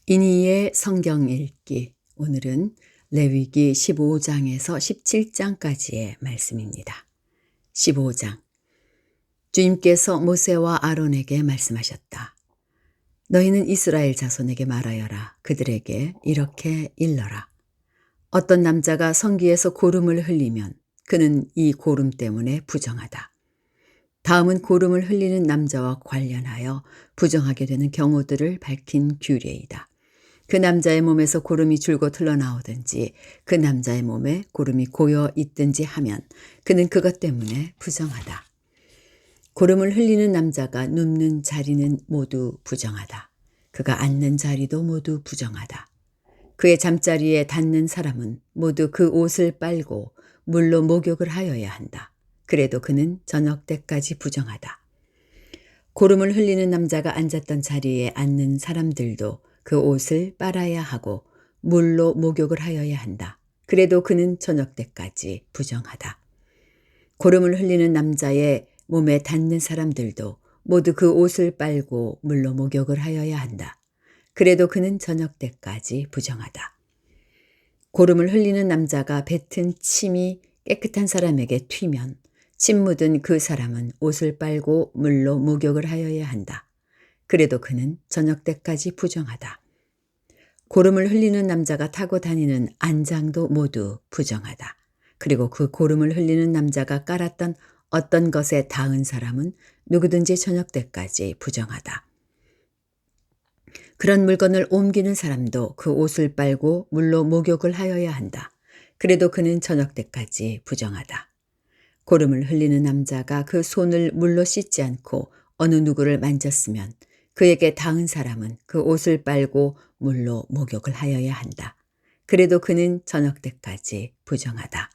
이니의 성경 읽기. 오늘은 레위기 15장에서 17장까지의 말씀입니다. 15장. 주님께서 모세와 아론에게 말씀하셨다. 너희는 이스라엘 자손에게 말하여라. 그들에게 이렇게 일러라. 어떤 남자가 성기에서 고름을 흘리면 그는 이 고름 때문에 부정하다. 다음은 고름을 흘리는 남자와 관련하여 부정하게 되는 경우들을 밝힌 규례이다. 그 남자의 몸에서 고름이 줄곧 흘러나오든지 그 남자의 몸에 고름이 고여 있든지 하면 그는 그것 때문에 부정하다. 고름을 흘리는 남자가 눕는 자리는 모두 부정하다. 그가 앉는 자리도 모두 부정하다. 그의 잠자리에 닿는 사람은 모두 그 옷을 빨고 물로 목욕을 하여야 한다. 그래도 그는 저녁 때까지 부정하다. 고름을 흘리는 남자가 앉았던 자리에 앉는 사람들도 그 옷을 빨아야 하고 물로 목욕을 하여야 한다. 그래도 그는 저녁 때까지 부정하다. 고름을 흘리는 남자의 몸에 닿는 사람들도 모두 그 옷을 빨고 물로 목욕을 하여야 한다. 그래도 그는 저녁 때까지 부정하다. 고름을 흘리는 남자가 뱉은 침이 깨끗한 사람에게 튀면 침 묻은 그 사람은 옷을 빨고 물로 목욕을 하여야 한다. 그래도 그는 저녁 때까지 부정하다. 고름을 흘리는 남자가 타고 다니는 안장도 모두 부정하다. 그리고 그 고름을 흘리는 남자가 깔았던 어떤 것에 닿은 사람은 누구든지 저녁 때까지 부정하다. 그런 물건을 옮기는 사람도 그 옷을 빨고 물로 목욕을 하여야 한다. 그래도 그는 저녁 때까지 부정하다. 고름을 흘리는 남자가 그 손을 물로 씻지 않고 어느 누구를 만졌으면 그에게 닿은 사람은 그 옷을 빨고 물로 목욕을 하여야 한다. 그래도 그는 저녁 때까지 부정하다.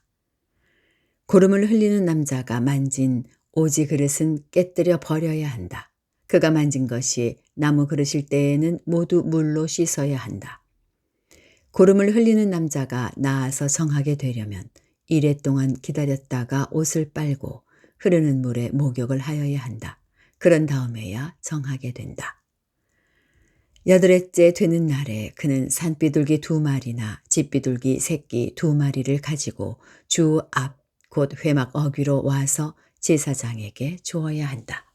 고름을 흘리는 남자가 만진 오지 그릇은 깨뜨려 버려야 한다. 그가 만진 것이 나무 그릇일 때에는 모두 물로 씻어야 한다. 고름을 흘리는 남자가 나아서 정하게 되려면 이래 동안 기다렸다가 옷을 빨고 흐르는 물에 목욕을 하여야 한다. 그런 다음에야 정하게 된다. 8회째 되는 날에 그는 산비둘기 2마리나 집비둘기 새끼 2마리를 가지고 주 앞 곧 회막 어귀로 와서 제사장에게 주어야 한다.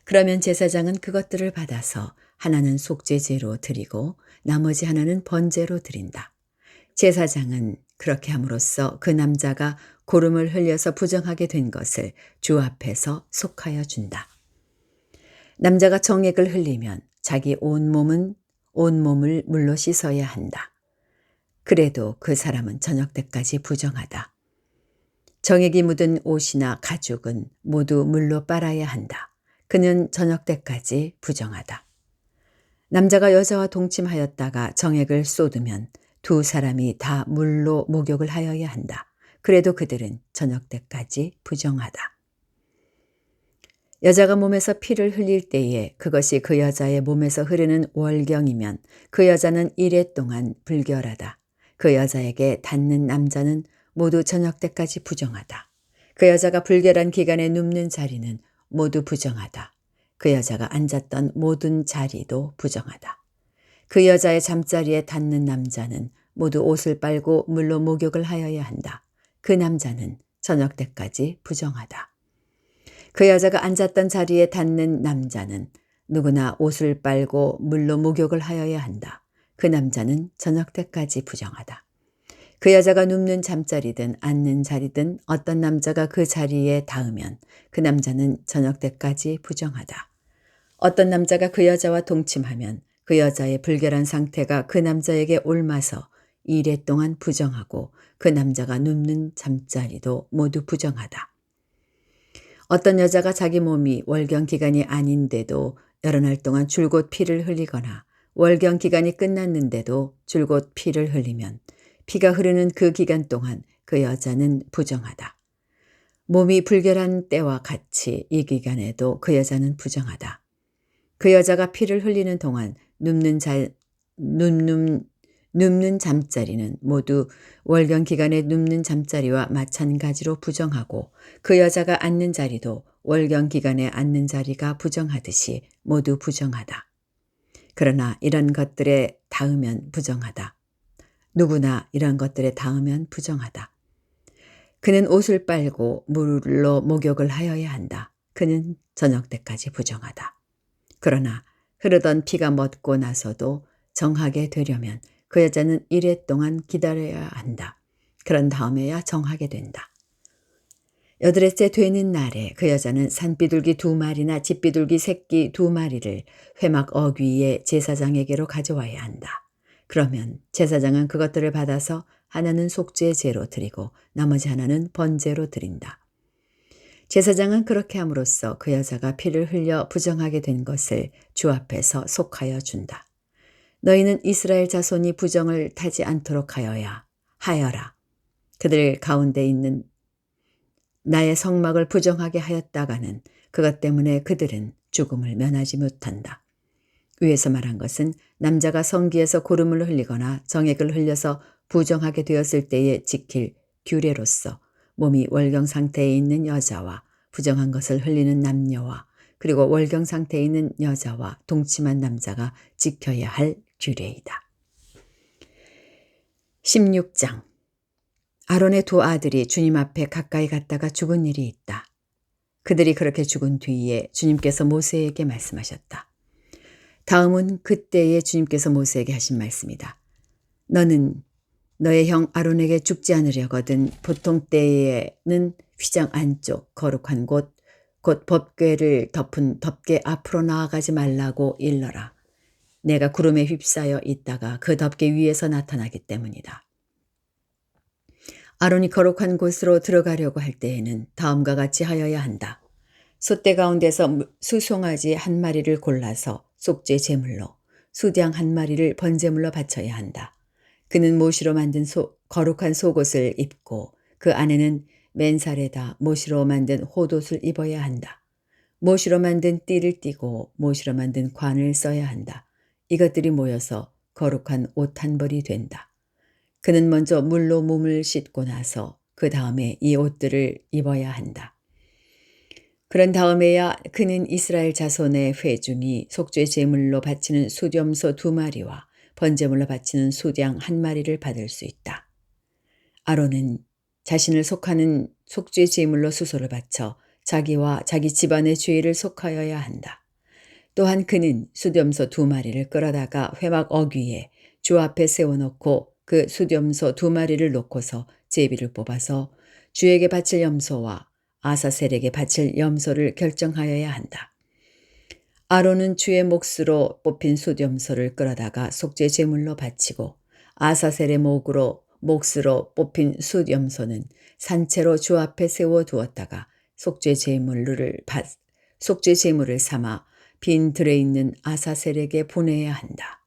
그러면 제사장은 그것들을 받아서 하나는 속죄제로 드리고 나머지 하나는 번제로 드린다. 제사장은 그렇게 함으로써 그 남자가 고름을 흘려서 부정하게 된 것을 주 앞에서 속하여 준다. 남자가 정액을 흘리면 자기 온몸을 물로 씻어야 한다. 그래도 그 사람은 저녁 때까지 부정하다. 정액이 묻은 옷이나 가죽은 모두 물로 빨아야 한다. 그는 저녁 때까지 부정하다. 남자가 여자와 동침하였다가 정액을 쏟으면 2 사람이 다 물로 목욕을 하여야 한다. 그래도 그들은 저녁 때까지 부정하다. 여자가 몸에서 피를 흘릴 때에 그것이 그 여자의 몸에서 흐르는 월경이면 그 여자는 이래 동안 불결하다. 그 여자에게 닿는 남자는 모두 저녁 때까지 부정하다. 그 여자가 불결한 기간에 눕는 자리는 모두 부정하다. 그 여자가 앉았던 모든 자리도 부정하다. 그 여자의 잠자리에 닿는 남자는 모두 옷을 빨고 물로 목욕을 하여야 한다. 그 남자는 저녁 때까지 부정하다. 그 여자가 앉았던 자리에 닿는 남자는 누구나 옷을 빨고 물로 목욕을 하여야 한다. 그 남자는 저녁 때까지 부정하다. 그 여자가 눕는 잠자리든 앉는 자리든 어떤 남자가 그 자리에 닿으면 그 남자는 저녁 때까지 부정하다. 어떤 남자가 그 여자와 동침하면 그 여자의 불결한 상태가 그 남자에게 옮아서 이래 동안 부정하고 그 남자가 눕는 잠자리도 모두 부정하다. 어떤 여자가 자기 몸이 월경 기간이 아닌데도 여러 날 동안 줄곧 피를 흘리거나 월경 기간이 끝났는데도 줄곧 피를 흘리면 피가 흐르는 그 기간 동안 그 여자는 부정하다. 몸이 불결한 때와 같이 이 기간에도 그 여자는 부정하다. 그 여자가 피를 흘리는 동안 눕는 잠자리는 모두 월경 기간에 눕는 잠자리와 마찬가지로 부정하고 그 여자가 앉는 자리도 월경 기간에 앉는 자리가 부정하듯이 모두 부정하다. 그러나 이런 것들에 닿으면 부정하다. 누구나 이런 것들에 닿으면 부정하다. 그는 옷을 빨고 물로 목욕을 하여야 한다. 그는 저녁 때까지 부정하다. 그러나 흐르던 피가 멎고 나서도 정하게 되려면 그 여자는 이래 동안 기다려야 한다. 그런 다음에야 정하게 된다. 여드레째 되는 날에 그 여자는 산비둘기 2마리나 집비둘기 새끼 2마리를 회막 어귀에 제사장에게로 가져와야 한다. 그러면 제사장은 그것들을 받아서 하나는 속죄 제로 드리고 나머지 하나는 번제로 드린다. 제사장은 그렇게 함으로써 그 여자가 피를 흘려 부정하게 된 것을 주 앞에서 속하여 준다. 너희는 이스라엘 자손이 부정을 타지 않도록 하여라. 그들 가운데 있는 나의 성막을 부정하게 하였다가는 그것 때문에 그들은 죽음을 면하지 못한다. 위에서 말한 것은 남자가 성기에서 고름을 흘리거나 정액을 흘려서 부정하게 되었을 때에 지킬 규례로서 몸이 월경 상태에 있는 여자와 부정한 것을 흘리는 남녀와 그리고 월경 상태에 있는 여자와 동침한 남자가 지켜야 할 규례이다. 16장 아론의 2 아들이 주님 앞에 가까이 갔다가 죽은 일이 있다. 그들이 그렇게 죽은 뒤에 주님께서 모세에게 말씀하셨다. 다음은 그때에 주님께서 모세에게 하신 말씀이다. 너는 너의 형 아론에게 죽지 않으려거든 보통 때에는 휘장 안쪽 거룩한 곳 곧 법궤를 덮은 덮개 앞으로 나아가지 말라고 일러라. 내가 구름에 휩싸여 있다가 그 덮개 위에서 나타나기 때문이다. 아론이 거룩한 곳으로 들어가려고 할 때에는 다음과 같이 하여야 한다. 솥대 가운데서 수송아지 1마리를 골라서 속죄 제물로 수양 1마리를 번제물로 바쳐야 한다. 그는 모시로 만든 거룩한 속옷을 입고 그 안에는 맨살에다 모시로 만든 호옷을 입어야 한다. 모시로 만든 띠를 띠고 모시로 만든 관을 써야 한다. 이것들이 모여서 거룩한 옷 1벌이 된다. 그는 먼저 물로 몸을 씻고 나서 그 다음에 이 옷들을 입어야 한다. 그런 다음에야 그는 이스라엘 자손의 회중이 속죄 제물로 바치는 수염소 2마리와 번제물로 바치는 수양 1마리를 받을 수 있다. 아론은 자신을 속하는 속죄 제물로 수소를 바쳐 자기와 자기 집안의 죄를 속하여야 한다. 또한 그는 수염소 2마리를 끌어다가 회막 어귀에 주 앞에 세워놓고 그 수염소 2마리를 놓고서 제비를 뽑아서 주에게 바칠 염소와 아사셀에게 바칠 염소를 결정하여야 한다. 아론은 주의 몫으로 뽑힌 수염소를 끌어다가 속죄 제물로 바치고 아사셀의 몫으로 뽑힌 수염소는 산채로 주 앞에 세워두었다가 속죄 제물을 삼아 빈 들에 있는 아사셀에게 보내야 한다.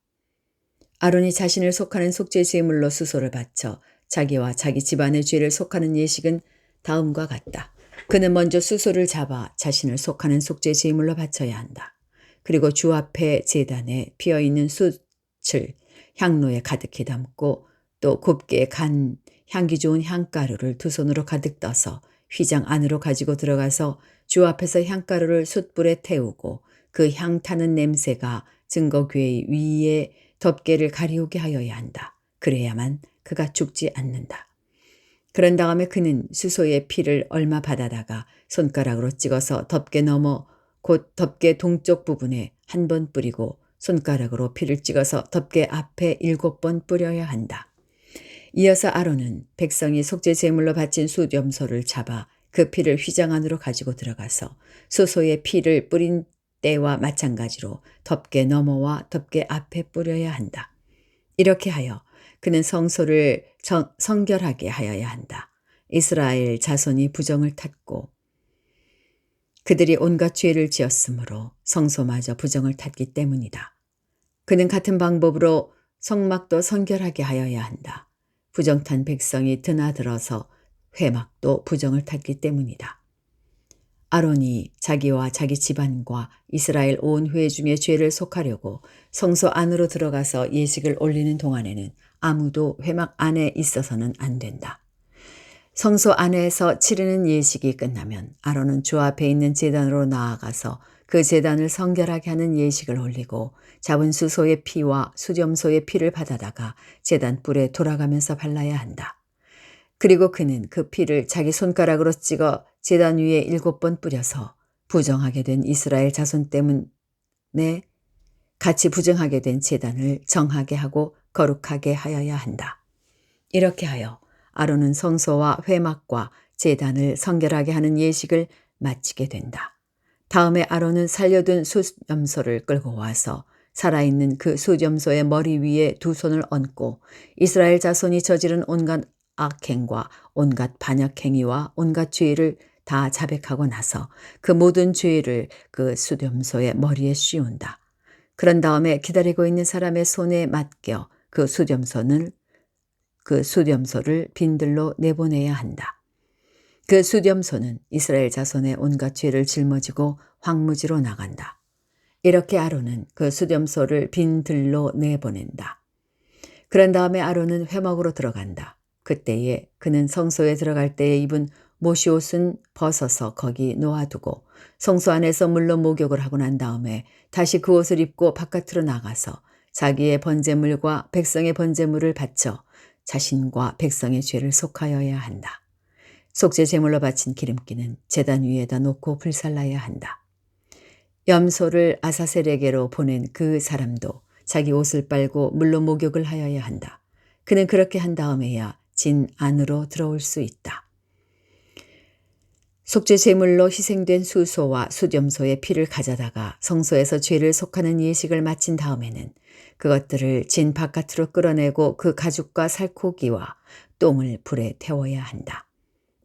아론이 자신을 속하는 속죄 제물로 수소를 바쳐 자기와 자기 집안의 죄를 속하는 예식은 다음과 같다. 그는 먼저 수소를 잡아 자신을 속하는 속죄 제물로 바쳐야 한다. 그리고 주 앞에 제단에 피어있는 숯을 향로에 가득히 담고 또 곱게 간 향기 좋은 향가루를 2손으로 가득 떠서 휘장 안으로 가지고 들어가서 주 앞에서 향가루를 숯불에 태우고 그 향 타는 냄새가 증거궤 위에 덮개를 가리우게 하여야 한다. 그래야만 그가 죽지 않는다. 그런 다음에 그는 수소의 피를 얼마 받아다가 손가락으로 찍어서 덮개 너머 곧 덮개 동쪽 부분에 1번 뿌리고 손가락으로 피를 찍어서 덮개 앞에 7번 뿌려야 한다. 이어서 아론은 백성이 속죄 제물로 바친 수염소를 잡아 그 피를 휘장 안으로 가지고 들어가서 수소의 피를 뿌린 때와 마찬가지로 덮개 너머와 덮개 앞에 뿌려야 한다. 이렇게 하여 그는 성소를 성결하게 하여야 한다. 이스라엘 자손이 부정을 탔고 그들이 온갖 죄를 지었으므로 성소마저 부정을 탔기 때문이다. 그는 같은 방법으로 성막도 성결하게 하여야 한다. 부정탄 백성이 드나들어서 회막도 부정을 탔기 때문이다. 아론이 자기와 자기 집안과 이스라엘 온 회중의 죄를 속하려고 성소 안으로 들어가서 예식을 올리는 동안에는 아무도 회막 안에 있어서는 안 된다. 성소 안에서 치르는 예식이 끝나면 아론은 주 앞에 있는 제단으로 나아가서 그 제단을 성결하게 하는 예식을 올리고 잡은 수소의 피와 수점소의 피를 받아다가 제단 뿔에 돌아가면서 발라야 한다. 그리고 그는 그 피를 자기 손가락으로 찍어 제단 위에 7번 뿌려서 부정하게 된 이스라엘 자손 때문에 같이 부정하게 된 제단을 정하게 하고 거룩하게 하여야 한다. 이렇게 하여 아론은 성소와 회막과 제단을 성결하게 하는 예식을 마치게 된다. 다음에 아론은 살려둔 수점소를 끌고 와서 살아있는 그 수점소의 머리 위에 두 손을 얹고 이스라엘 자손이 저지른 온갖 악행과 온갖 반역행위와 온갖 죄를 다 자백하고 나서 그 모든 죄를 그 수점소의 머리에 씌운다. 그런 다음에 기다리고 있는 사람의 손에 맡겨 그 수점소를 빈들로 내보내야 한다. 그 수점소는 이스라엘 자손의 온갖 죄를 짊어지고 황무지로 나간다. 이렇게 아론은 그 수점소를 빈들로 내보낸다. 그런 다음에 아론은 회막으로 들어간다. 그때에 그는 성소에 들어갈 때에 입은 모시옷은 벗어서 거기 놓아두고 성소 안에서 물로 목욕을 하고 난 다음에 다시 그 옷을 입고 바깥으로 나가서 자기의 번제물과 백성의 번제물을 바쳐 자신과 백성의 죄를 속하여야 한다. 속죄 제물로 바친 기름기는 제단 위에다 놓고 불살라야 한다. 염소를 아사셀에게로 보낸 그 사람도 자기 옷을 빨고 물로 목욕을 하여야 한다. 그는 그렇게 한 다음에야 진 안으로 들어올 수 있다. 속죄 제물로 희생된 수소와 수점소의 피를 가져다가 성소에서 죄를 속하는 예식을 마친 다음에는 그것들을 진 바깥으로 끌어내고 그 가죽과 살코기와 똥을 불에 태워야 한다.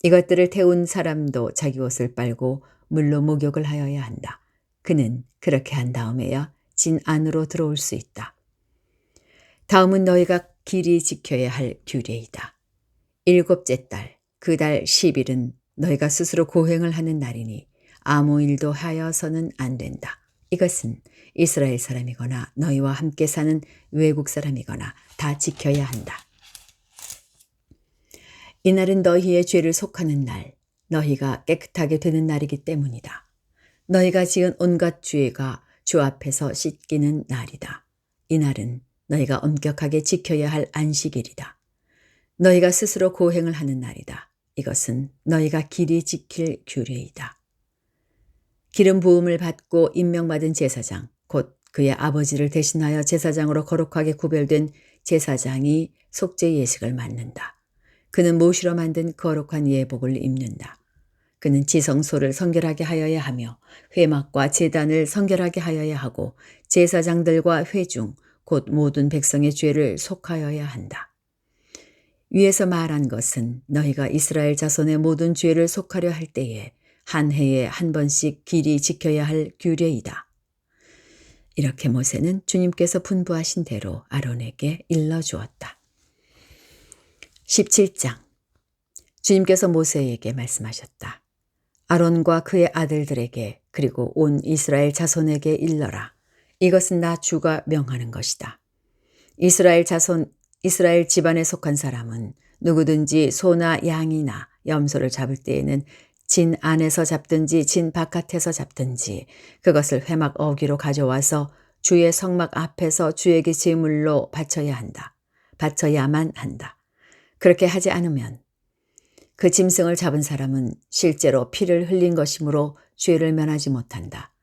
이것들을 태운 사람도 자기 옷을 빨고 물로 목욕을 하여야 한다. 그는 그렇게 한 다음에야 진 안으로 들어올 수 있다. 다음은 너희가 길이 지켜야 할 규례이다. 7째 달, 그 달 10일은 너희가 스스로 고행을 하는 날이니 아무 일도 하여서는 안 된다. 이것은 이스라엘 사람이거나 너희와 함께 사는 외국 사람이거나 다 지켜야 한다. 이날은 너희의 죄를 속하는 날, 너희가 깨끗하게 되는 날이기 때문이다. 너희가 지은 온갖 죄가 주 앞에서 씻기는 날이다. 이날은 너희가 엄격하게 지켜야 할 안식일이다. 너희가 스스로 고행을 하는 날이다. 이것은 너희가 길이 지킬 규례이다. 기름 부음을 받고 임명받은 제사장, 곧 그의 아버지를 대신하여 제사장으로 거룩하게 구별된 제사장이 속죄 예식을 맡는다. 그는 못으로 만든 거룩한 예복을 입는다. 그는 지성소를 성결하게 하여야 하며 회막과 제단을 성결하게 하여야 하고 제사장들과 회중, 곧 모든 백성의 죄를 속하여야 한다. 위에서 말한 것은 너희가 이스라엘 자손의 모든 죄를 속하려 할 때에 한 해에 한 번씩 길이 지켜야 할 규례이다. 이렇게 모세는 주님께서 분부하신 대로 아론에게 일러주었다. 17장. 주님께서 모세에게 말씀하셨다. 아론과 그의 아들들에게 그리고 온 이스라엘 자손에게 일러라. 이것은 나 주가 명하는 것이다. 이스라엘 집안에 속한 사람은 누구든지 소나 양이나 염소를 잡을 때에는 진 안에서 잡든지 진 바깥에서 잡든지 그것을 회막 어귀로 가져와서 주의 성막 앞에서 주에게 제물로 바쳐야만 한다. 그렇게 하지 않으면 그 짐승을 잡은 사람은 실제로 피를 흘린 것이므로 죄를 면하지 못한다.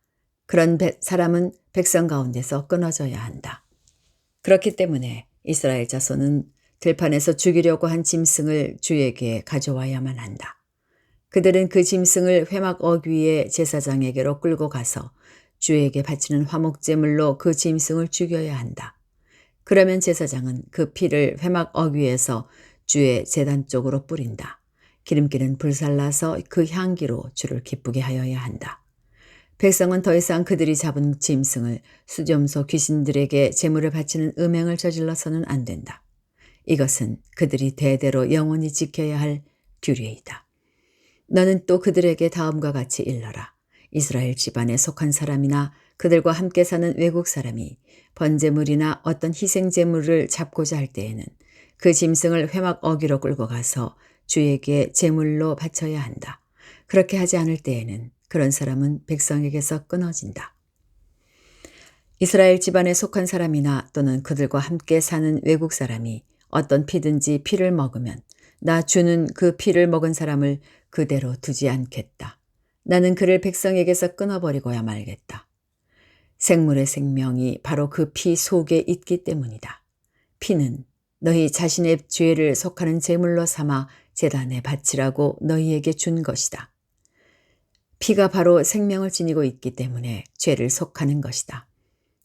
그런 사람은 백성 가운데서 끊어져야 한다. 그렇기 때문에 이스라엘 자손은 들판에서 죽이려고 한 짐승을 주에게 가져와야만 한다. 그들은 그 짐승을 회막 어귀의 제사장에게로 끌고 가서 주에게 바치는 화목제물로 그 짐승을 죽여야 한다. 그러면 제사장은 그 피를 회막 어귀에서 주의 제단 쪽으로 뿌린다. 기름기는 불살라서 그 향기로 주를 기쁘게 하여야 한다. 백성은 더 이상 그들이 잡은 짐승을 수점소 귀신들에게 제물을 바치는 음행을 저질러서는 안 된다. 이것은 그들이 대대로 영원히 지켜야 할 규례이다. 너는 또 그들에게 다음과 같이 일러라. 이스라엘 집안에 속한 사람이나 그들과 함께 사는 외국 사람이 번제물이나 어떤 희생제물을 잡고자 할 때에는 그 짐승을 회막 어귀로 끌고 가서 주에게 제물로 바쳐야 한다. 그렇게 하지 않을 때에는 그런 사람은 백성에게서 끊어진다. 이스라엘 집안에 속한 사람이나 또는 그들과 함께 사는 외국 사람이 어떤 피든지 피를 먹으면 나 주는 그 피를 먹은 사람을 그대로 두지 않겠다. 나는 그를 백성에게서 끊어버리고야 말겠다. 생물의 생명이 바로 그 피 속에 있기 때문이다. 피는 너희 자신의 죄를 속하는 제물로 삼아 제단에 바치라고 너희에게 준 것이다. 피가 바로 생명을 지니고 있기 때문에 죄를 속하는 것이다.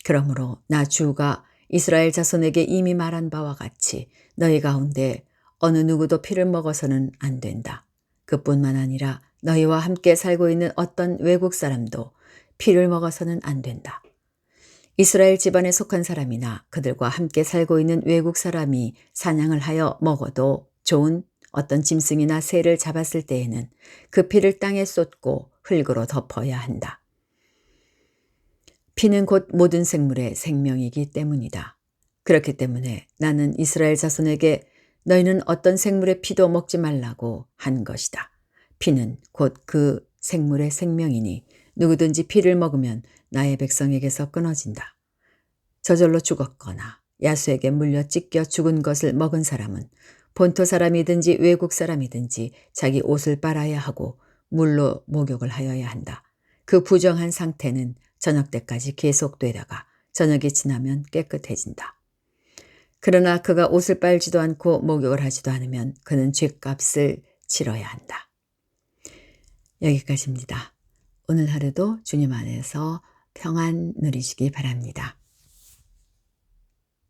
그러므로 나 주가 이스라엘 자손에게 이미 말한 바와 같이 너희 가운데 어느 누구도 피를 먹어서는 안 된다. 그뿐만 아니라 너희와 함께 살고 있는 어떤 외국 사람도 피를 먹어서는 안 된다. 이스라엘 집안에 속한 사람이나 그들과 함께 살고 있는 외국 사람이 사냥을 하여 먹어도 좋은 어떤 짐승이나 새를 잡았을 때에는 그 피를 땅에 쏟고 흙으로 덮어야 한다. 피는 곧 모든 생물의 생명이기 때문이다. 그렇기 때문에 나는 이스라엘 자손에게 너희는 어떤 생물의 피도 먹지 말라고 한 것이다. 피는 곧 그 생물의 생명이니 누구든지 피를 먹으면 나의 백성에게서 끊어진다. 저절로 죽었거나 야수에게 물려 찢겨 죽은 것을 먹은 사람은 본토 사람이든지 외국 사람이든지 자기 옷을 빨아야 하고 물로 목욕을 하여야 한다. 그 부정한 상태는 저녁 때까지 계속되다가 저녁이 지나면 깨끗해진다. 그러나 그가 옷을 빨지도 않고 목욕을 하지도 않으면 그는 죗값을 치러야 한다. 여기까지입니다. 오늘 하루도 주님 안에서 평안 누리시기 바랍니다.